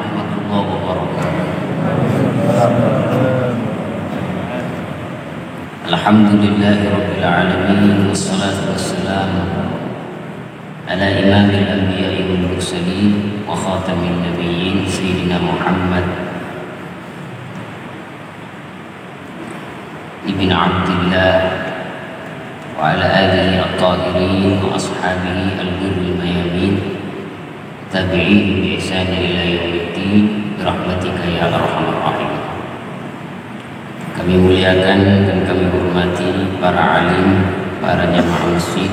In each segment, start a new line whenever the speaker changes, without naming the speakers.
warahmatullahi wabarakatuh. Alhamdulillahirabbil alamin, wassalatu wassalamu ala imamil anbiya'i wal mursalin wa khatamin nabiyyin sayyidina Muhammad ibn Abdillah wa ala alihi at-tahirin wa ashabihi al-ghurril mayamin tabi'in bi ihsan ila yaumiddin birahmatika ya arhamar rahimin. Kami muliakan dan kami hormati para alim, para jamaah masjid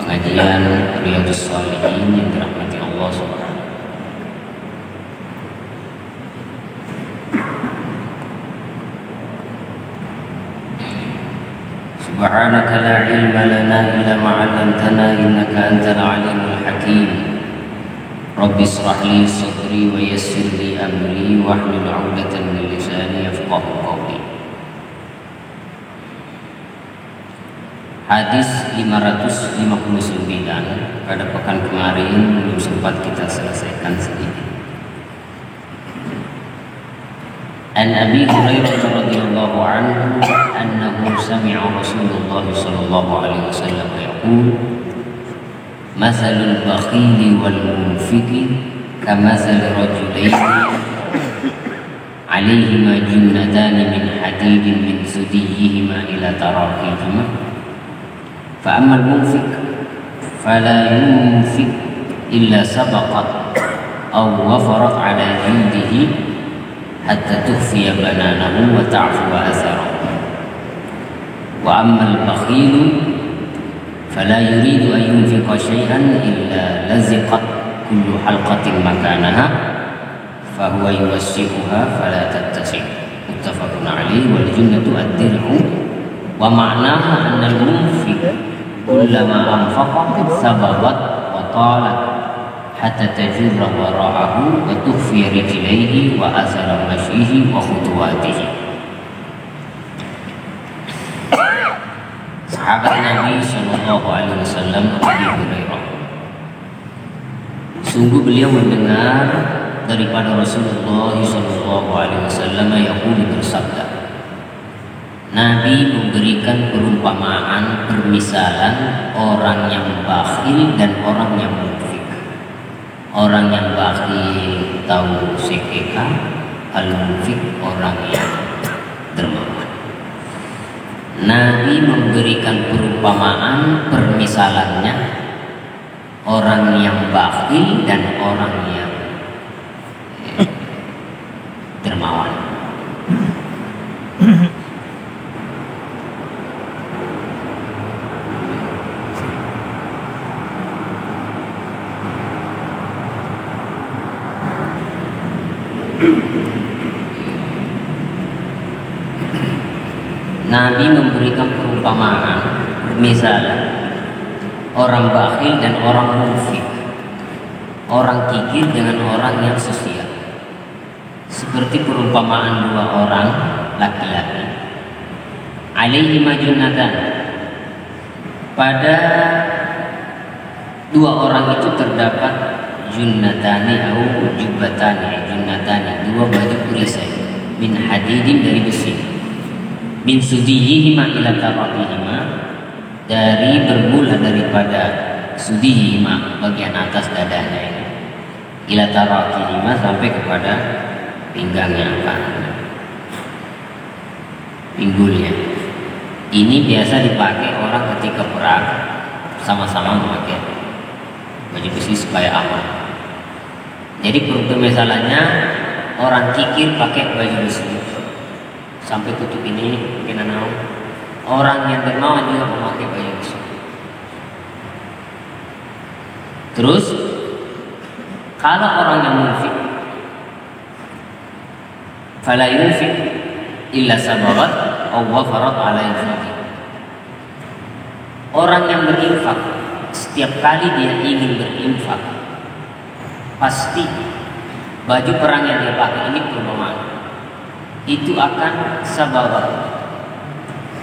pengajian Riyadhus Shalihin yang dirahmati Allah Subhanahu. Subhanaka la ilma lana illa ma 'allamtana innaka antal alimul hakim. Rabbi shrah li sadri wa yassir li amri wahlul 'uqdatam min lisani yafqahu qawli. Hadis 559 pada pekan kemarin belum sempat kita selesaikan sedikit. An Abi Hurairah radhiyallahu anhu annahu sami'a Rasulullah sallallahu alaihi wasallam yaqul Mathalul bakhili wal munfiki kamathali rajulaini alaihima junnatani min hadidin min sudiyihima ila tarakihima fa ammal munfik fala yunfik illa sabaqat aw wafarat ala jildihi hatta tukhfiya bananahu wa ta'fuwa atharahu wa ammal bakhilu fala yuridu an yunfiqa syai'an illa laziqat kullu halqatin makanaha fahuwa yuwassi'uha fala tattasi' muttafaqun alaihi wal junnatu ad-dir'u wa ma'naha anna al-munfiq kullama anfaqa sababat wa talat hatta tajurra wara'ahu wa tukhfi rijlaihi wa asara mashihi wa khutuwatihi. Sahabat Nabi Sallallahu Alaihi Wasallam Abu Hurairah, sungguh beliau mendengar daripada Rasulullah Sallallahu Alaihi Wasallam yaqul bersabda, Nabi memberikan perumpamaan, permisalan orang yang bakhil dan orang yang munfik. Orang yang bakhil tahu sekeka, al-munfik orang yang dermawan. Nabi memberikan perumpamaan, permisalannya orang yang bakhil dan orang yang dermawan. Nabi memberikan perumpamaan, misalnya orang bakhil dan orang munfik, orang kikir dengan orang yang sosial. Seperti perumpamaan dua orang laki-laki. Alaihi majunnatan, pada dua orang itu terdapat junnatani atau jubbatani, junnatani, dua baju perisai min hadidin dari besi. Min sudiyihima ila tarakihima, dari bermula daripada sudiyihima bagian atas dadanya ini, ila tarakihima sampai kepada pinggangnya pinggulnya. Ini biasa dipakai orang ketika perang, sama-sama memakai baju besi supaya aman. Jadi permisalannya orang kikir pakai baju besi sampai tutup ini, mungkin anak orang yang dermawan juga memakai baju besi. Terus kalau orang yang munfik, fala yunfik illa sababat aw wafarat ala infaqi. Orang yang berinfak, setiap kali dia ingin berinfak, pasti baju perang yang dia pakai ini perumpamaan itu akan sababat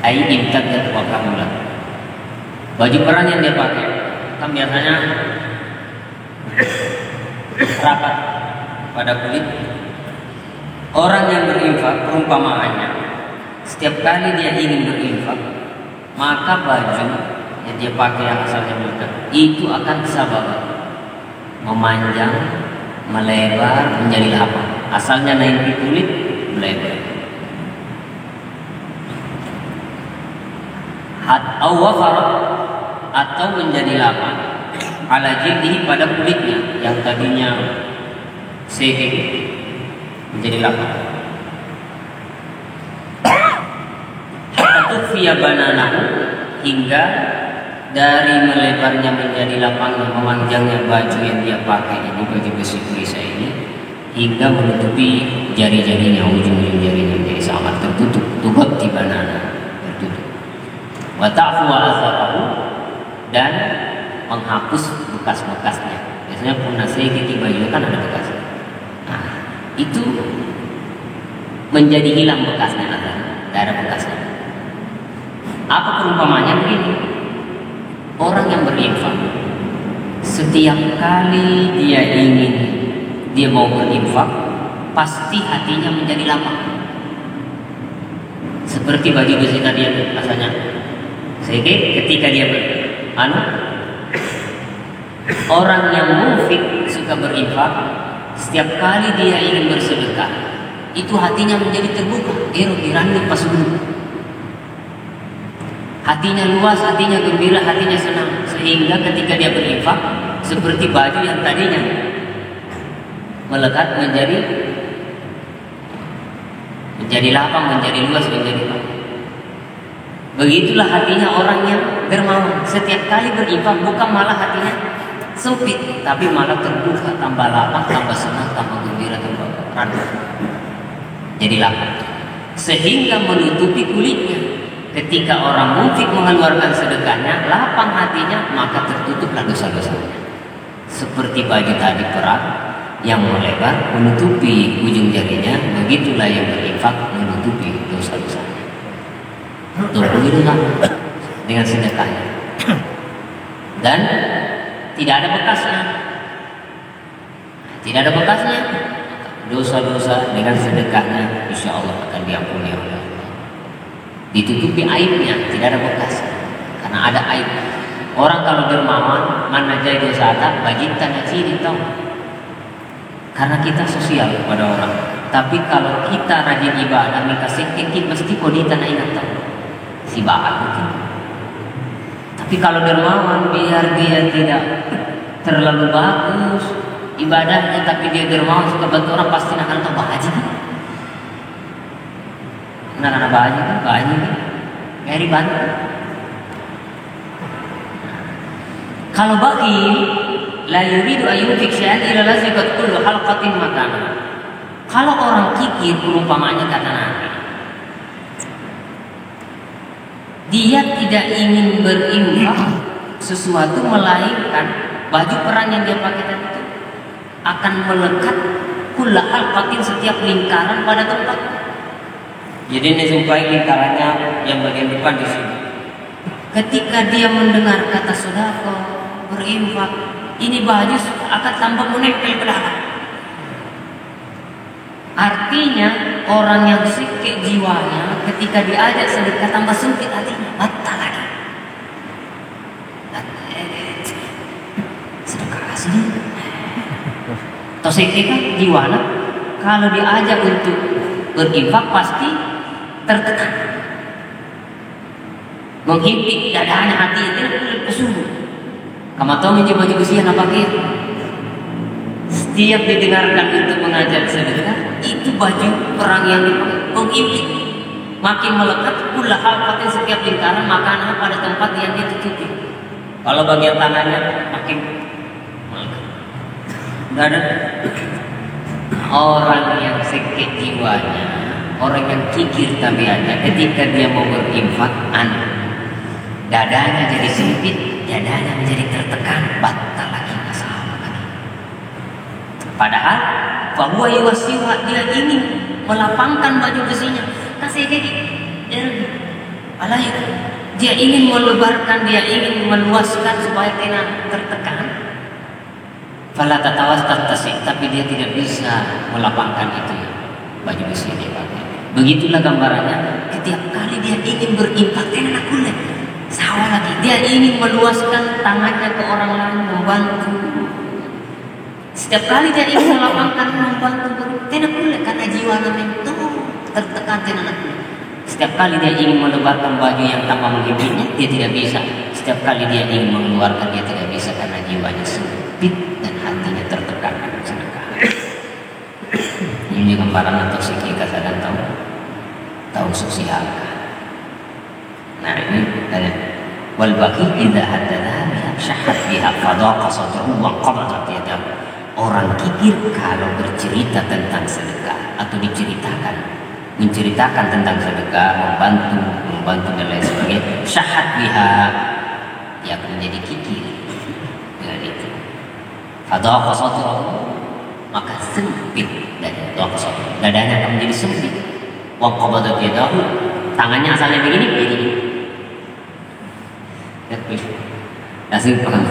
ai imtadat wa kamulat. Baju perang yang dia pakai kan biasanya rapat pada kulit. Orang yang berinfak perumpamaannya, setiap kali dia ingin berinfak, maka baju yang dia pakai yang asalnya melekat itu akan sabab memanjang, melebar menjadi lapang. Asalnya naik di kulit, melebar. Atau menjadi lapang ala jildihi pada kulitnya yang tadinya segek menjadi lapang. Atau via bananahu, hingga dari melebarnya menjadi lapangnya, memanjangnya baju yang dia pakai ini, baju besi perisai ini, hingga menutupi jari-jarinya, ujung-ujung jarinya menjadi sangat tertutup. Tubat di banana, tertutup. Wa ta'fu atharahu, dan menghapus bekas-bekasnya. Biasanya pun nasi di baju kan ada bekas. Nah, itu menjadi hilang bekasnya, tidak ada bekasnya. Apa perumpamanya begini? Orang yang berinfak, setiap kali dia mau berinfak, pasti hatinya menjadi lapang. Seperti baju besi tadi yang rasanya sedikit ketika dia orang yang munfik suka berinfak, setiap kali dia ingin bersedekah, itu hatinya menjadi terbuka, irani pas dulu. Hatinya luas, hatinya gembira, hatinya senang, sehingga ketika dia berinfak, seperti baju yang tadinya melekat menjadi lapang, menjadi luas, menjadi lapang. Begitulah hatinya orang yang dermawan. Setiap kali berinfak bukan malah hatinya sempit, tapi malah terbuka, tambah lapang, tambah senang, tambah gembira, tambah ranah. Jadi lapang, sehingga menutupi kulitnya. Ketika orang munfik mengeluarkan sedekahnya, lapang hatinya, maka tertutuplah dosa-dosanya. Seperti baju tadi perang yang melebar menutupi ujung jarinya, begitulah yang berinfak menutupi dosa-dosanya. Begitulah dengan sedekahnya, dan tidak ada bekasnya. Tidak ada bekasnya, dosa-dosa dengan sedekahnya insya Allah akan diampuni oleh Allah. Ditutupi aibnya, tidak ada bekas, karena ada aib. Orang kalau dermawan, mana jadi dosa ada, bagitan sini tahu. Karena kita sosial kepada orang. Tapi kalau kita rajin ibadah, minta sedikit mesti kodita ingat tahu. Si bahan mungkin. Tapi kalau dermawan, biar dia tidak terlalu bagus ibadahnya, tapi dia dermawan suka bantu orang, pasti akan tambah haji. Anak-anak bahaji kan nyari bantu. Kalau baki la yuridu ayyufik syai'an illa lazikat kullu halqatin makana. Kalau orang kikir, perumpamaannya kata Nabi, dia tidak ingin berinfak sesuatu melainkan baju perang yang dia pakai tadi itu akan melekat kullu halqatin, setiap lingkaran pada tempatnya. Jadi ini supaya lingkarannya yang bagian depan di sini. Ketika dia mendengar kata sedekah, berinfak, ini baju akan tambah menempel ke dalam. Artinya orang yang sikit jiwanya ketika diajak sedekah tambah sempit hatinya, batal lagi. Sedekah asli. Atau sikit kan jiwanya kalau diajak untuk berinfak pasti tertekan, menghimpit dadanya, hati itu kesuruh. Kamu tahu menjadi baju besi yang apa kia? Setiap didengarkan untuk mengajar sedekah, itu baju perang yang menghimpit, makin melekat pula halqatin, setiap lingkaran makanan pada tempat yang dia tutupi. Kalau bagian tangannya makin melekat. Dada. Orang yang sakit jiwanya, orang yang kikir tabiatnya, ketika dia mau berinfak, dadanya jadi sempit, dadanya menjadi tertekan, batal lagi, masalah lagi. Padahal bahwa yuwasiwa, dia ingin melapangkan baju besinya, kasih gigi, dia ingin melebarkan, dia ingin meluaskan supaya tidak tertekan. Fala tatawastasih, tapi dia tidak bisa melapangkan itu ya, baju besi dia pakai. Begitulah gambarannya. Setiap kali dia ingin berinfak, anak kulit sawah lagi, dia ingin meluaskan tangannya ke orang lain, membantu. Setiap kali dia ingin melapangkan, membantu, anak kulit karena jiwanya itu tertekan anak kulit. Setiap kali dia ingin melebarkan baju yang tanpa menghiburnya, dia tidak bisa. Setiap kali dia ingin mengeluarkan, dia tidak bisa karena jiwanya sempit dan hatinya tertekan dengan sedekah. Ini gambaran untuk sikika dan tahu sosial. Nah ini tanya. Wal baqi idza haddatha biha syahad biha fadaqa sadruhu wa qabadat yadahu. Orang kikir kalau bercerita tentang sedekah atau menceritakan tentang sedekah, membantu dan lain sebagainya, syahad biha, dia akan menjadi kikir dengan itu. Fadaqa sadruhu, maka sempit dari dadanya akan menjadi sempit. Wa qabadat yadahu, tangannya asalnya begini. Nasib paham.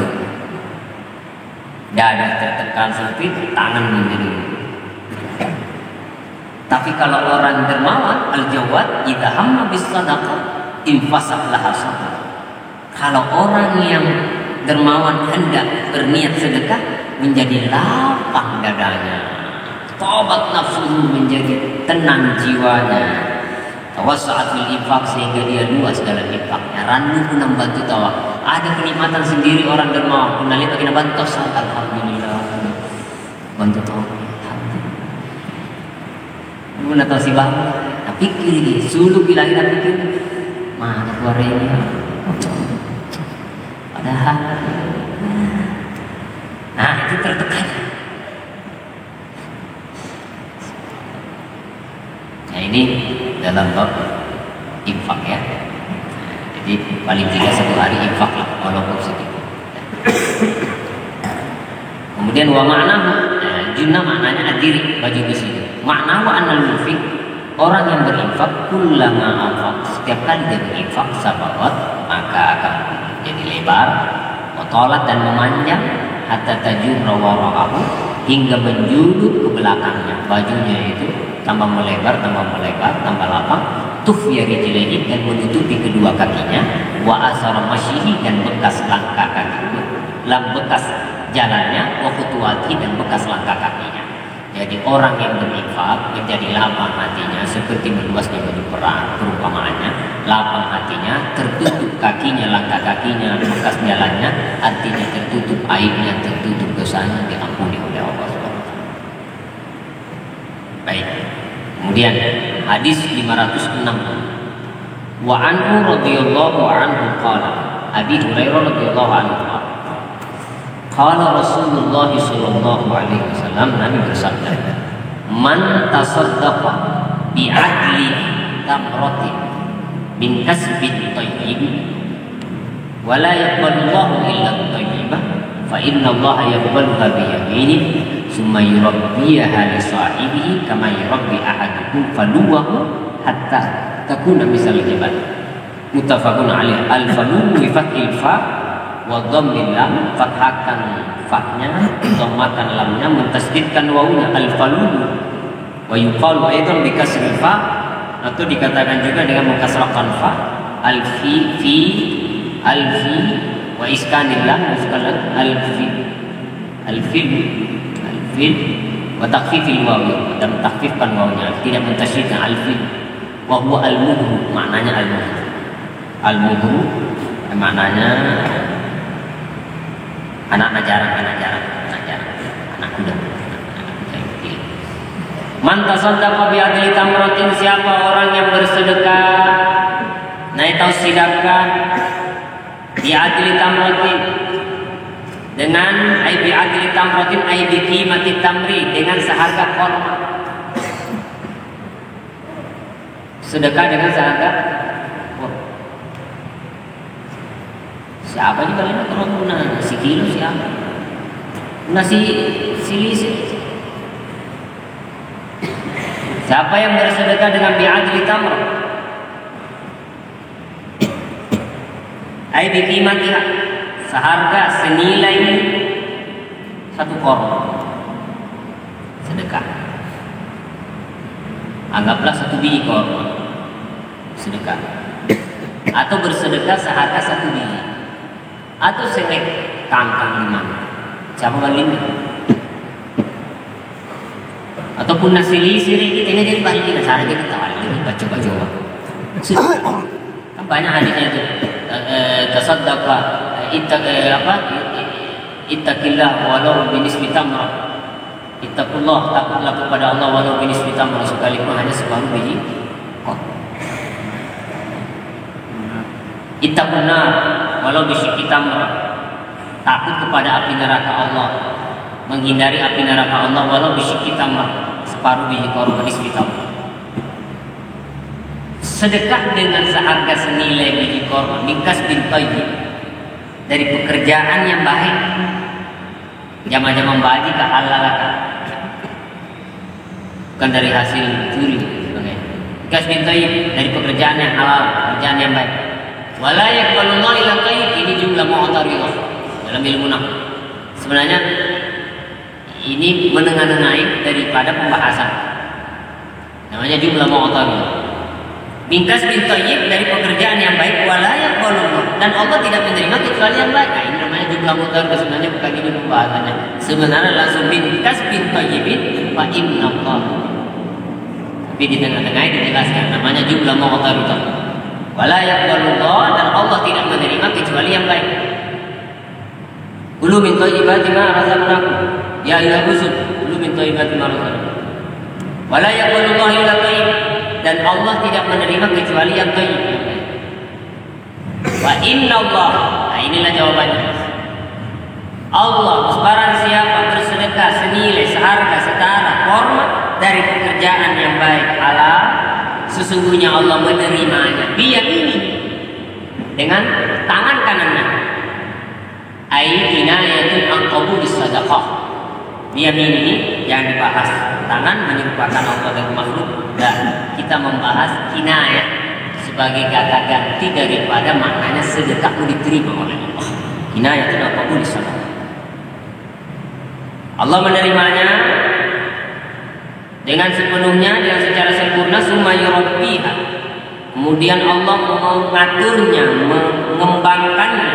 Dada tertekan sempit, tangan menjadi. Tapi kalau orang dermawan, al-jawad idza hamma bis sadaqah infasat laha sadaqah. Kalau orang yang dermawan hendak berniat sedekah, menjadi lapang dadanya, tobat nafsuhu, menjadi tenang jiwanya, tawassa'at fil infaq, sehingga dia luas dalam infaknya. Randu pun membantu tawa. Ada kenikmatan sendiri orang dermawan. Kunali bagi bantu, alhamdulillah, bantu tawa. Muna tahu si bang, tapi kiri sulu bilang kita pikir mana keluarnya, padahal, nah itu tertekan. Nah ini dalam bab infak ya. Jadi paling tidak satu hari infak lah, walaupun sedikit. Kemudian wa ma'nahu, junna maknanya adiri, baju besi. Makna wa anal munfiq, orang yang berinfak, kullama anfaq, setiap kali dia berinfak, sababat, maka akan jadi lebar, watalat dan memanjang, hatta tajurra wara'ahu, hingga menjulur ke belakangnya. Bajunya itu tambah melebar, tambah lapang, tufya rijlaihi, dan menutupi kedua kakinya, wa asara masyihi, dan bekas langkah kakinya, bekas jalannya, wa khutuwati, dan bekas langkah kakinya. Jadi orang yang berinfak menjadi lapang hatinya, seperti meluasnya baju perang, perumpamaannya, lapang hatinya, tertutup kakinya, langkah kakinya, bekas jalannya, artinya tertutup aibnya, tertutup dosanya, diampuni oleh Allah SWT. Baik. Kemudian hadis 506. Wa anhu radhiyallahu anhu qala, Abi Hurairah radhiyallahu anhu, qala Rasulullah sallallahu alaihi wasallam, Nabi bersabda, man tasaddaqa bi adli tamratin min kasbin thayyib wa la yaqbalu Allahu illa thayyibah fa inna Allah yaqbaluha bi yaminihi summa yurabbiha li sahibihi kama yurabbi ahadukum faluwahu hatta takuna misal jabal. Muttafaqun alaih. Al-falu bi fathil fa wa dhammil lam, fathahkan fa-nya, dhammatan lamnya, mentasdidkan wawunya, al-falu. Wa yuqalu aidan bi kasril fa, atau dikatakan juga dengan mengkasrahkan fa, al-fi wa iskanil lam, al-fil wa takhfifil wawi, dan takhfifkan wawunya, tidak mentasdidkan al-fil. Wa huwa al-muhru, maknanya al-muhru maknanya anak jarang, anak kuda. Man tasaddaqa bi adli tamratin, siapa orang yang bersedekah, naik tahu sedekah bi adli tamratin, dengan bi adli tamratin bi qimati tamri, dengan seharga korma. Sedekah dengan seharga korma. Siapa juga lima orang guna nasi kilo, siapa nasi silisi. Siapa yang bersedekah dengan bi'adli tamr, ay bi qimatiha, seharga senilai satu korban sedekah. Anggaplah 1 biji korban sedekah, atau bersedekah seharga 1 biji, atau selek kangkang 5 siapa balik, ataupun nasi siri kita ini jadi balik kita cara kita balik coba kan banyak hadisnya itu tasaddaqa ittaqillah walau binisbi tamrah, ittaqullah, takutlah kepada Allah walau binisbi tamrah, sekalipun hanya separuh biji ittaqunna walau bisyikki tamrah, takut kepada api neraka Allah, menghindari api neraka Allah walau bisyikki tamrah, separuh biji korban nisbi tamrah. Sedekah dengan seharga senilai biji korban nikas bin thayyib, dari pekerjaan yang baik, jama-jama baji kehalalakan, bukan dari hasil curi. Nikas bin thayyib, dari pekerjaan yang halal, pekerjaan yang baik. Wala yaqbalullahu illa thayyib, ini jumlah mu'taridhah dalam ilmu nahwu. Sebenarnya ini menengah-nengahi daripada pembahasan, namanya jumlah mu'taridhah. Bingkas bin thayyib, dari pekerjaan yang baik, wala yaqbalullah, dan Allah tidak menerima kecuali yang baik. Nah, ini namanya jumlah mu'taridhah. Sebenarnya bukan ini pembahasannya. Sebenarnya langsung bingkas bin thayyib wa inna Allah. Tapi di tengah-tengah dijelaskan namanya jumlah mu'taridhah. Wala yaqbalullah, dan Allah tidak menerima kecuali yang baik. Kulu min thayyibati ma razaqnakum ya ayyuhar rusul, kulu min thayyibati ma razaqnakum. Wala yaqbalullah illa thayyib, dan Allah tidak menerima kecuali yang thayyib. Wa inna Allah, nah inilah jawabannya. Allah, barang siapa bersedekah senilai seharga setara korma dari pekerjaan yang baik halal, sesungguhnya Allah menerimanya biyamini, dengan tangan kanannya. Ai kinayatun an qabulis sadaqah. Biyamini yang dibahas tangan menyerupakan Allah dan makhluk, dan kita membahas kinayah sebagai kata ganti daripada maknanya sedekahmu diterima oleh Allah. Kinayatun an qabulis sadaqah. Allah menerimanya dengan sepenuhnya, dengan secara sempurna, summa yurabbiha, kemudian Allah mengaturnya, mengembangkannya,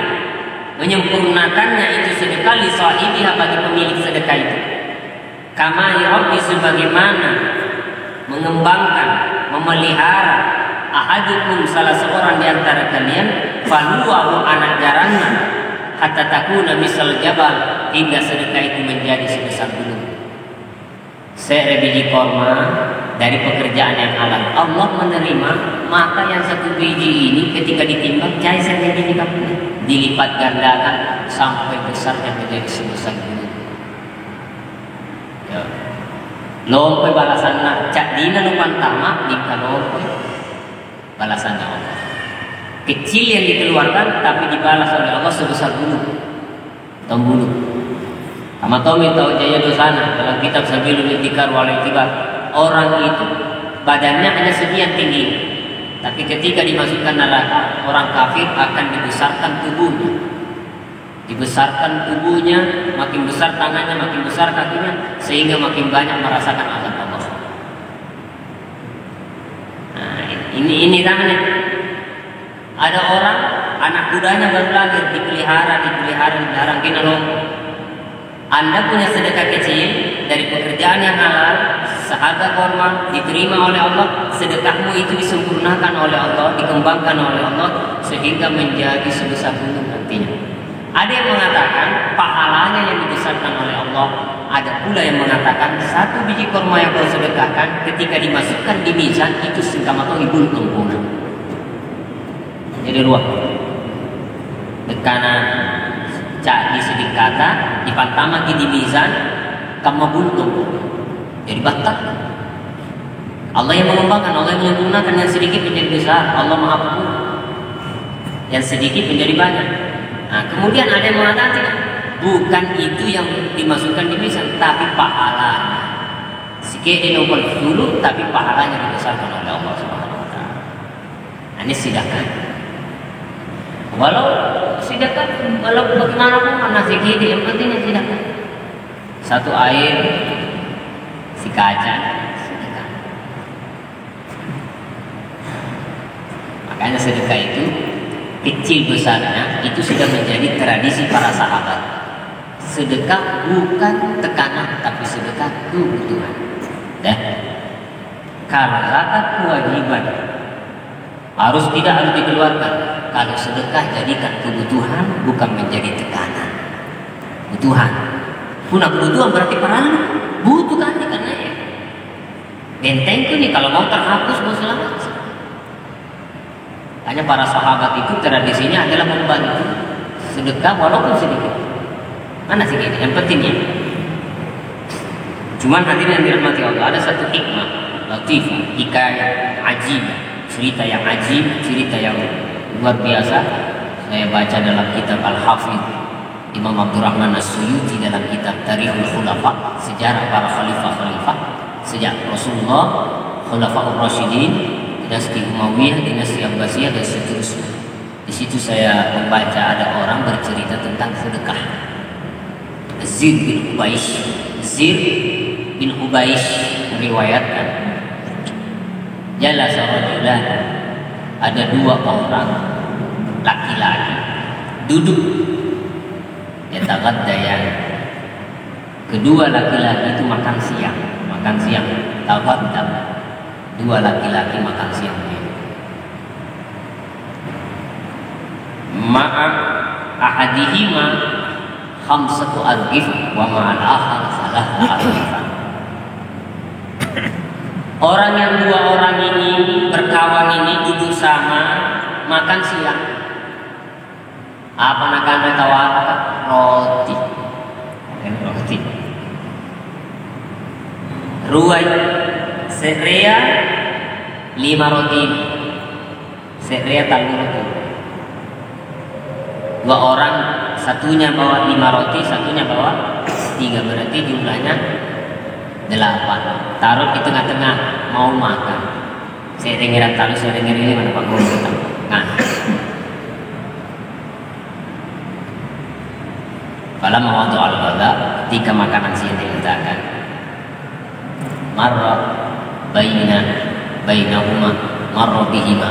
menyempurnakannya itu sedekah li sahibiha, bagi pemilik sedekah itu. Kama yurabbi, sebagaimana mengembangkan, memelihara ahadukum, salah seorang di antara kalian, faluwahu, anak jarannya, hatta takuna misal jabal, hingga sedekah itu menjadi sebesar gunung. Sebiji korma dari pekerjaan yang halal, Allah menerima, maka yang 1 biji ini ketika ditimbang cai sebiji dilipat gandakan sampai besarnya menjadi sebesar gunung. Ya. Lompe balasanna cak dina nupan tamak jika lompe balasannya Allah. Kecil yang dikeluarkan tapi dibalas oleh Allah sebesar gunung. Tembulu. Sama Tommy tahu jaya dosana dalam kitab Sabilul Intikar wal Iktibar. Orang itu badannya hanya sekian tinggi, tapi ketika dimasukkan neraka, orang kafir akan dibesarkan tubuhnya. Dibesarkan tubuhnya, makin besar tangannya, makin besar kakinya, sehingga makin banyak merasakan azab Allah. Nah, ini namanya. Ada orang anak kudanya baru lahir, dipelihara, dilarang kena lompat. Anda punya sedekah kecil dari pekerjaan yang halal, seharga korma diterima oleh Allah, sedekahmu itu disempurnakan oleh Allah, dikembangkan oleh Allah sehingga menjadi sebesar gunung nantinya. Ada yang mengatakan pahalanya yang dibesarkan oleh Allah, ada pula yang mengatakan 1 biji korma yang kau sedekahkan ketika dimasukkan di mizan itu sengkamato ibul tempuna. Jadi ruang karena cak di sedikit kata dipantama di mizan kama buntung, jadi batak. Allah yang mengembangkan, Allah yang menyempurnakan, yang sedikit menjadi besar. Allah Maha Pengampun, yang sedikit menjadi banyak. Nah, kemudian ada yang mengatakan bukan itu yang dimasukkan di mizan, tapi pahalanya. Sikit dinopal dulu, tapi pahalanya dibesarkan oleh Allah Subhanahu Wa Taala. Ini sedekah. Walau sedekah, walau bagaimanapun mana sedikit, yang pentingnya sedekah. satu air si kaca sedekah. Makanya sedekah itu kecil besarnya itu sudah menjadi tradisi para sahabat. Sedekah bukan tekanan, tapi sedekah kebutuhan. Dan kalau zakat kewajiban harus dikeluarkan. Kalau sedekah jadikan kebutuhan, bukan menjadi tekanan. Kebutuhan. Punah kebutuhan berarti peran butuh kan karena ya. Bentengku nih kalau mau terhapus mau selamat. Hanya para sahabat itu tradisinya adalah membantu sedekah walaupun sedikit. Mana sih ini? Yang pentingnya. Cuman hadirin yang dirahmati Allah, ada satu hikmah, latifah, hikayat, ajib, cerita yang ajib, cerita yang luar biasa. Saya baca dalam kitab Al-Hafidh Imam Abdurrahman As-Suyuti dalam kitab Tarikhul Khulafa, sejarah para khalifah-khalifah sejak Rasulullah, Khulafaur Rasyidin, dinasti Umayyah, dinasti Abbasiyah dan seterusnya. Di situ saya membaca ada orang bercerita tentang sedekah. Zir bin Ubaish meriwayatkan, jalasa rajulan, ada dua orang laki-laki duduk yataghaddayan. Kedua laki-laki itu makan siang. Taghadda. Dua laki-laki makan siang. Ma'a ahadihima khamsatu arghif wa ma'al akhar salasatu arghif. Orang yang dua orang ini berkawan ini duduk sama makan siang. Apa nakana tawar roti. Ruwai serea 5 roti. Serea tanggung roti. Dua orang, satunya bawa 5 roti, satunya bawa 3, berarti jumlahnya 8. Taruh di tengah-tengah mau makan. Saya dengeran taruh, saya dengerin ini mana Pak Guru. Nah, kalau mau al-ghada, ketika makanan siang diletakkan, marra bainahuma marra bihima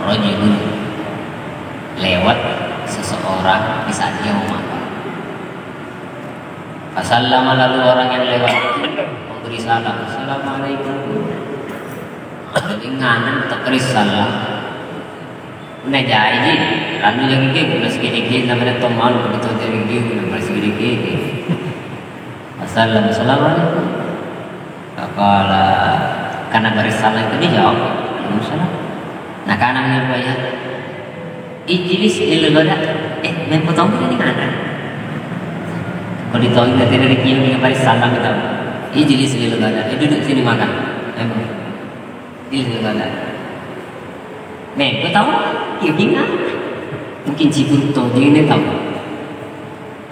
rajulun, lewat seseorang di saat dia mau makan. Fasallama, lalu orang yang lewat memberi salam, assalamualaikum. Jadi nganan takris salam. Una jaiji, lalu yang gigi guna segini-gini namanya tomal begitu dari gigi guna segini-gini. Assalamualaikum. Kala karena beri salam itu dia jawab, Waalaikumsalam. Nah karena menyampaikan ijlis ilgada, main potong ini mana? Kalau ditolong nanti dari kieu dengan beri salam kita, ijlis ilgada, duduk sini makan. Ijlis ilgada. Nih, kau tahu? Ya bingung. Mungkin Cibuto dia ini tahu.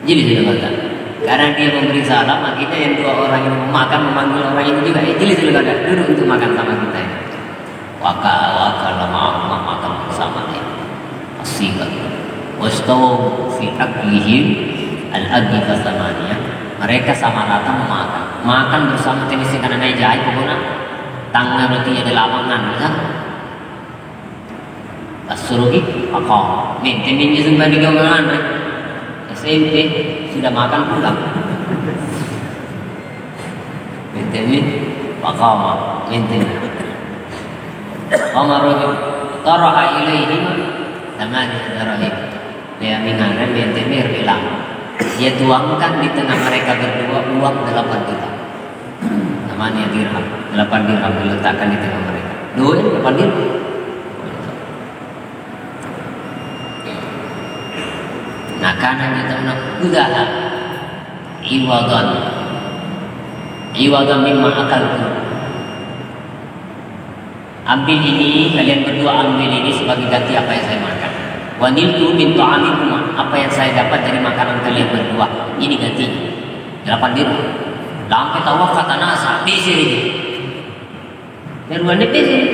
Jadi dia kata, karena dia memberi salam, kita yang dua orang yang makan memanggil orang itu juga. Jadi dia kata, duduk untuk makan sama kita. Waka lama makan bersama dia. Asik. Wastawu fi aklihim al-adhifa thamaniyah. Mereka sama rata makan bersama jenis karena naik jahit pokoknya. Tangan roti ada lapangan, kan? Asuruhi apa? Maintenance sudah digawangan. SMP sudah makan pulang. Maintenance pakama maintenance. Amaroh taraha ilaihi tamani darahim. Dia mengaran maintenance bilang. Dia tuangkan di tengah mereka berdua uang 8 dirham. Namanya dirham, 8 dirham diletakkan di tengah mereka. 8 dirham. Karena kita udaha iwadan mimma akalku. Ambil ini, kalian berdua ambil ini sebagai ganti apa yang saya makan. Waniltu min ta'amikum, apa yang saya dapat dari makanan kalian berdua, ini ganti 8 dirham. Lampe tawaf fatanasa di sini. Berduanya di sini.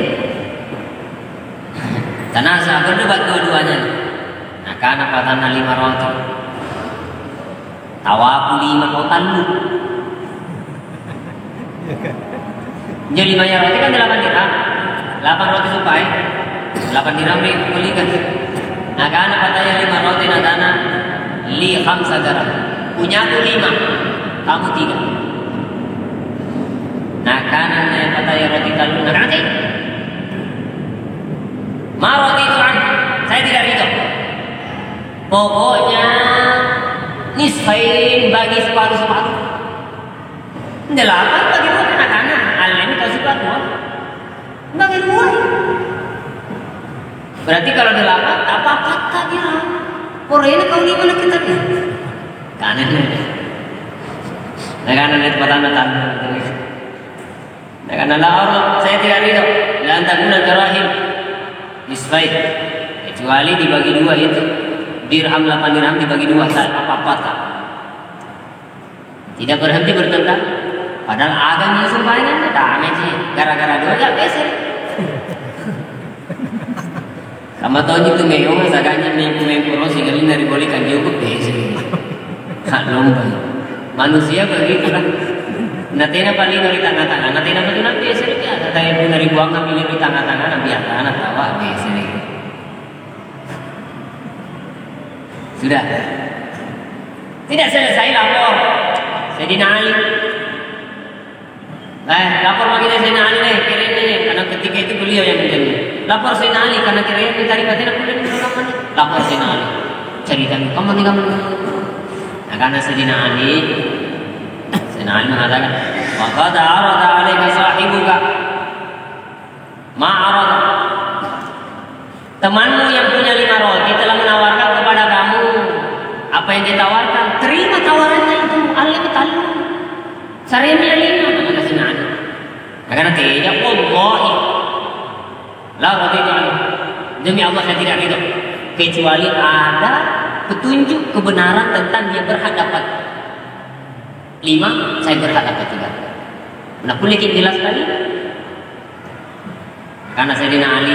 Tanasa berdebat dua-duanya. Nah, karena patana 5 roti. Tawaku 5 rotan lu. Jadi 5 roti kan 8 dirham. 8 roti supai 8 dirham belikan. Nah karena katanya 5 roti nadana li 5 dirham. Punya aku 5, kamu 3. Nah karena katanya roti talun. Nah nanti ma roti itu kan saya tidak ridho. Pokoknya nisfain bagi separuh-separuh. 8 bagi buat anak-anak. Alim kasih separuh. Bagi 2. Berarti kalau 8 apa kata dia? Korea kau gimana kita nih? Kanan aja. Nah kanan itu patah-patah. Nah karena Allah saya tidak ridho. Lantas guna terakhir nisfain. Kecuali dibagi 2 itu. Dirham 8 dirham dibagi 2 apa-apa tak. Tidak berhenti bertentang. Padahal agama semuanya tak sih. Gara-gara 2 gak beser. Sama tahu itu meong saganya mengkuro sekali dari bolikan cukup beser. Hak lomba. Manusia begitu lah. Natina paling dari tengah-tengah. Natina betul nak beser dia. Katanya pun dari buang pilih di tengah-tengah nabi anak tawa beser. Sudah. Tidak selesai lapor. Sayyidina Ali. Lapor lagi dari Sayyidina Ali nih, kirain ini karena ketika itu beliau yang menjadi. Lapor Sayyidina Ali karena kirain mencari katina kuliah di kapan. Lapor Sayyidina Ali. Ceritakan kamu nih kamu. Nah karena Sayyidina Ali mengatakan, "Wa qad arada 'alaika sahibuka ma 'arada." Temanmu yang punya 5 roti telah menawarkan kepada kamu apa yang ditawarkan. Terima tawarannya itu. Allah tahu. Saremnya 5 kata Sayyidina Ali. Karena tidak wallahi la raditu anhu. Demi Allah saya tidak ridho kecuali ada petunjuk kebenaran tentang dia berhak dapat 5, saya berhak dapat 3. Nah, boleh jelas sekali. Karena Sayyidina Ali,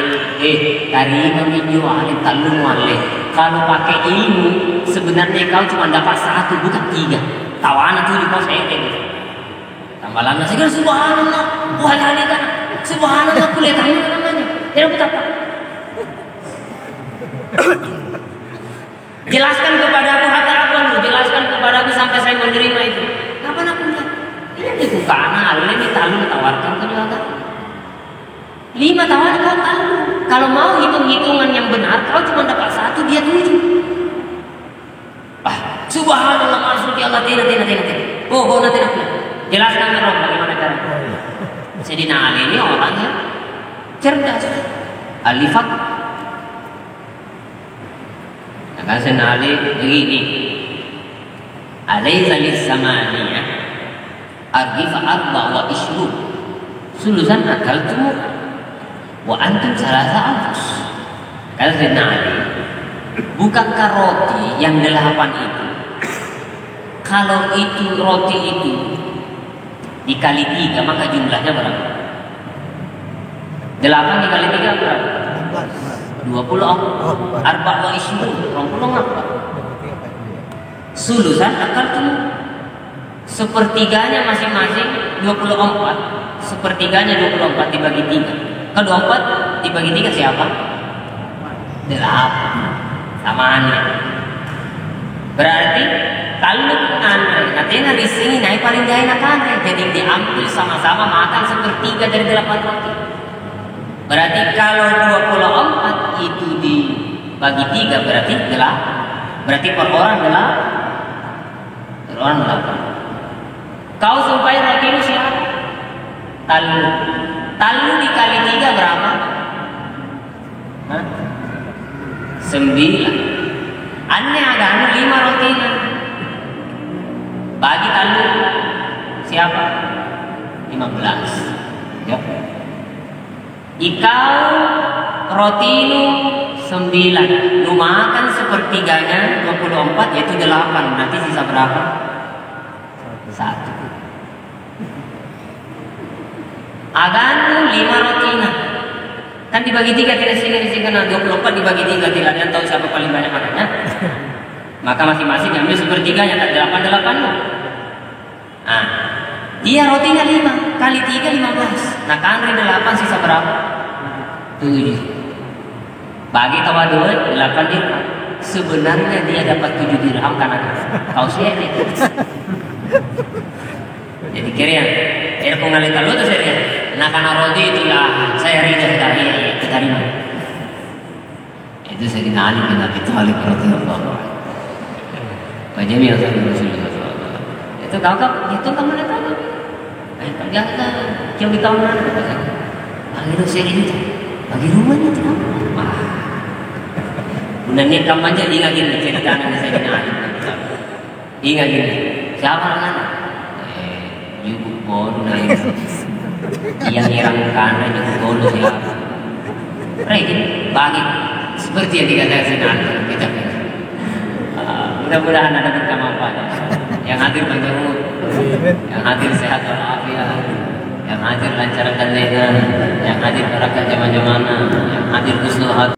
tadi menginjau Ali talun wale. Kalau pakai ilmu, sebenarnya kau cuma dapat 1 bukan 3. Tawana 7 kau saya gitu. Tambah lama saya kira subhanallah, buat Ali kan. Subhanallah kuliah kamu namanya. Tidak betapa. Jelaskan kepada aku hatta aku, jelaskan kepada aku sampai saya menerima itu. Kapan aku bilang? Ini bukan Allah ini talun tawarkan ke dia. 5 tahun kau tahu. Kalau mau hitung-hitungan yang benar, kau cuma dapat 1, dia 7. Subhanallah maksudnya Allah tidak. Oh, nanti. Jelaskan ke Rob bagaimana caranya. Sayyidina Ali ini orang yang cerdas, alifat. Maka Sayyidina Ali begini. Alaysa lis-samaniyah argifa arba wa ishrun sulusan akaltum wa antum salasa anfus. Kata Sayyidina Ali, bukankah roti yang 8 itu, kalau itu roti itu dikali 3 maka jumlahnya berapa? 8 dikali 3 berapa? 20. Arba wa ishrun 24. Sulusan akaltum, sepertiganya masing-masing 24. Sepertiganya 24 dibagi 3. Kalau 24 dibagi 3 siapa? 8. Samaannya. Berarti kalau nantinya di sini naik paling gak enak kan? Jadi diambil sama-sama makan sepertiga dari 8 roti. Berarti kalau 24 itu dibagi 3 berarti 8. Berarti per orang 8. Kau sumpahin roti itu siapa? Talu dikali 3 berapa? 9. Aneh ada 5 rotinya. Bagi talu siapa? 15. Ya. Ikau roti itu 9. Lu makan sepertiganya 24 yaitu 8. Nanti sisa berapa? 1. Aganu 5 rotinya. Kan dibagi 3 tidak sini 24 dibagi 3 tidak ada yang tahu siapa paling banyak makannya. Maka masing-masing ambil sepertiganya, tak 8. Nah, dia rotinya 5. kali 3 15. Nah kan 8 sisa berapa? 7. Bagi tawadud 8 dirham. Sebenarnya dia dapat 7 dirham karena kau sharing. Jadi kira kung ngalita lo tuh saya nah karena roti itu ya saya ridha terima. Itu saya kenali dengan Nabi Thalib radhiyallahu anhu. Wajib ya Rasulullah SAW. Itu kau itu kamu lihat apa? Jangan jauh di kamu mana? Bagi dosa itu, bagi rumah itu apa? Bunanya kamu aja ingat gini cerita anak saya kenali. Ingat gini, siapa anak? Ibu bodoh naik yang irang kanan ibu bodoh siapa bagi seperti yang dikatakan Sinan kita mudah-mudahan ada berkemanfaat yang hadir panjang umur, yang hadir sehat walafiat, yang hadir lancarkan dengan, yang hadir barakat zaman-zamana, yang hadir husnul hati.